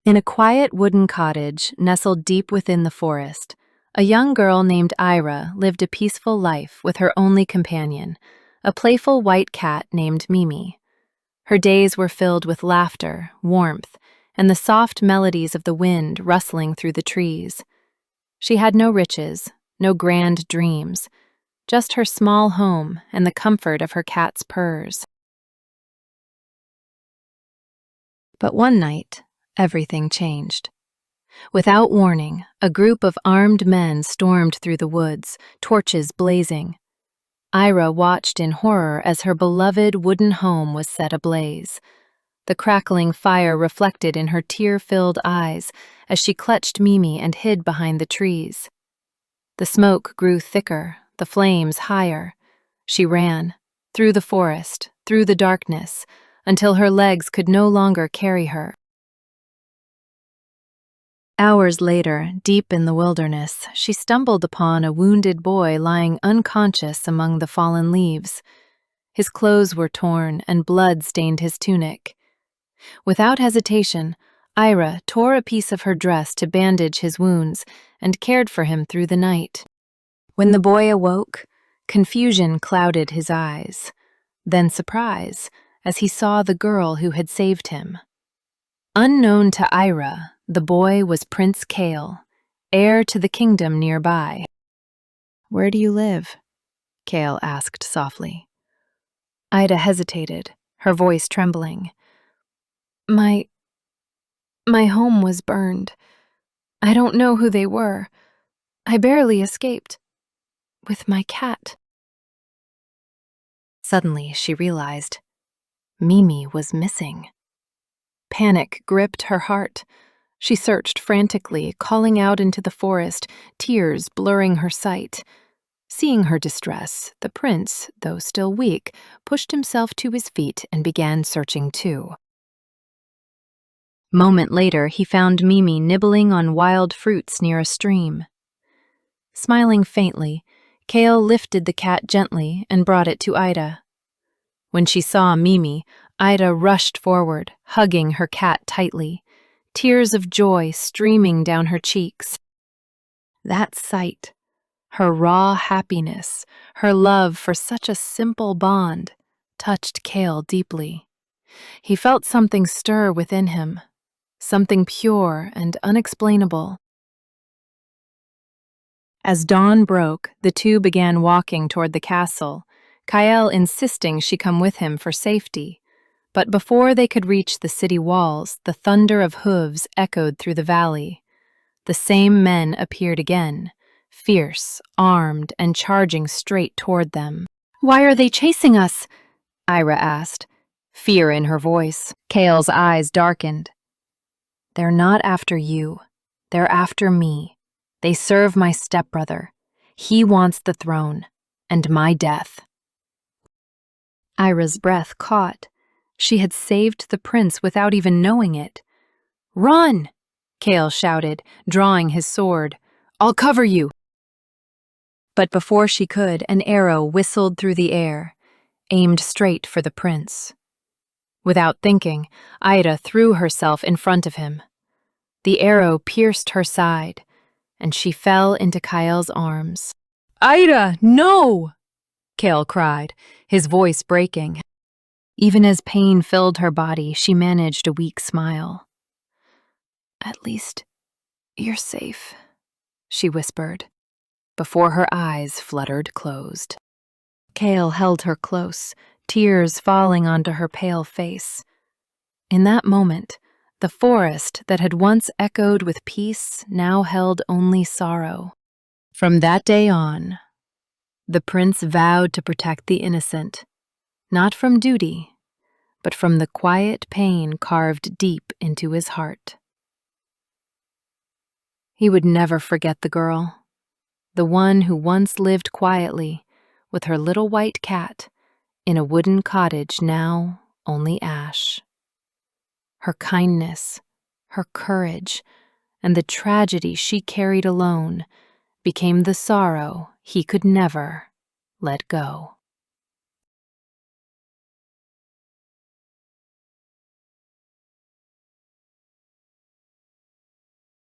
In a quiet wooden cottage nestled deep within the forest, a young girl named Aira lived a peaceful life with her only companion, a playful white cat named Mimi. Her days were filled with laughter, warmth, and the soft melodies of the wind rustling through the trees. She had no riches, no grand dreams, just her small home and the comfort of her cat's purrs. But one night, everything changed. Without warning, a group of armed men stormed through the woods, torches blazing. Aira watched in horror as her beloved wooden home was set ablaze. The crackling fire reflected in her tear-filled eyes as she clutched Mimi and hid behind the trees. The smoke grew thicker, the flames higher. She ran, through the forest, through the darkness, until her legs could no longer carry her. Hours later, deep in the wilderness, she stumbled upon a wounded boy lying unconscious among the fallen leaves. His clothes were torn and blood stained his tunic. Without hesitation, Aira tore a piece of her dress to bandage his wounds and cared for him through the night. When the boy awoke, confusion clouded his eyes, then surprise as he saw the girl who had saved him. Unknown to Aira, the boy was Prince Kale, heir to the kingdom nearby. "Where do you live?" Kale asked softly. Aira hesitated, her voice trembling. My home was burned. I don't know who they were. I barely escaped. With my cat." Suddenly, she realized Mimi was missing. Panic gripped her heart. She searched frantically, calling out into the forest, tears blurring her sight. Seeing her distress, the prince, though still weak, pushed himself to his feet and began searching too. Moment later, he found Mimi nibbling on wild fruits near a stream. Smiling faintly, Kale lifted the cat gently and brought it to Aira. When she saw Mimi, Aira rushed forward, hugging her cat tightly, tears of joy streaming down her cheeks. That sight, her raw happiness, her love for such a simple bond, touched Kale deeply. He felt something stir within him, something pure and unexplainable. As dawn broke, the two began walking toward the castle, Kyle insisting she come with him for safety. But before they could reach the city walls, the thunder of hooves echoed through the valley. The same men appeared again, fierce, armed, and charging straight toward them. "Why are they chasing us?" Aira asked, fear in her voice. Kale's eyes darkened. "They're not after you. They're after me. They serve my stepbrother. He wants the throne, and my death." Aira's breath caught. She had saved the prince without even knowing it. "Run!" Kale shouted, drawing his sword. "I'll cover you!" But before she could, an arrow whistled through the air, aimed straight for the prince. Without thinking, Aira threw herself in front of him. The arrow pierced her side, and she fell into Kyle's arms. "Aira, no!" Kale cried, his voice breaking. Even as pain filled her body, she managed a weak smile. "At least, you're safe," she whispered, before her eyes fluttered closed. Kale held her close, tears falling onto her pale face. In that moment, the forest that had once echoed with peace now held only sorrow. From that day on, the prince vowed to protect the innocent, not from duty, but from the quiet pain carved deep into his heart. He would never forget the girl, the one who once lived quietly with her little white cat in a wooden cottage now only ash. Her kindness, her courage, and the tragedy she carried alone became the sorrow he could never let go.